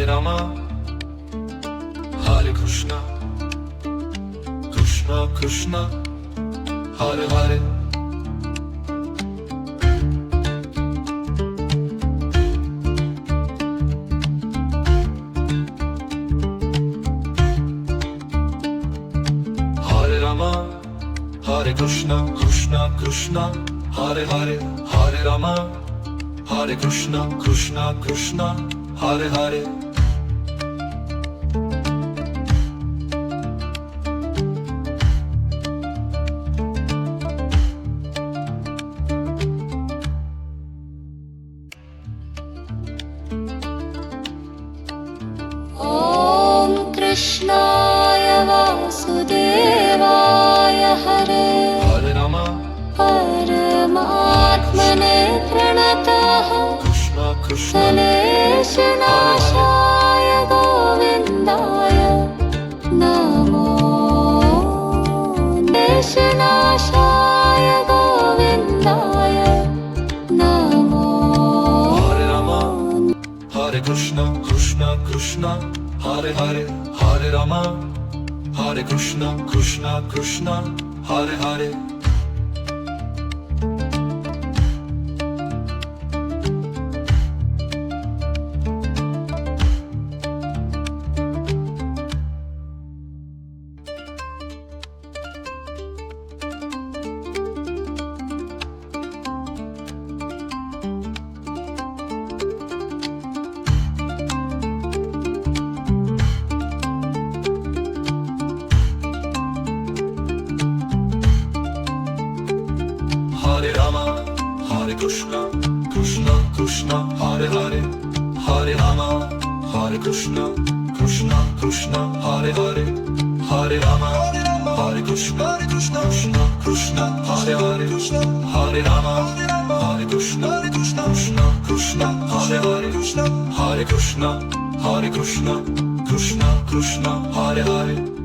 Hare Rama, Hare Krishna, Krishna Krishna, Hare Hare. Hare Rama, Hare Krishna, Krishna Krishna, Hare Hare. Hare Rama, Hare Krishna, Krishna Krishna, Hare Hare. ॐ कृष्णाय वासुदेवाय हरे Hare Rama, परमात्मने प्रणतः Krishna Krishna, क्लेशनाशाय गोविन्दाय नमो क्लेशनाशाय गोविन्दाय नमो Hare Rama, Hare Krishna, Krishna Krishna, Hare Hare. Hare Rama, Hare Krishna, Krishna Krishna, Hare Hare. Hare Rama, Hare Krishna, Krishna Krishna, Hare Hare. Hare Rama, Hare Krishna, Krishna Krishna, Hare Hare. Hare Rama, Hare Krishna, Krishna Krishna, Hare Hare. Hare Rama, Hare Krishna, Krishna Krishna, Hare Hare. Hare Krishna, Hare Krishna, Krishna Krishna, Hare Hare.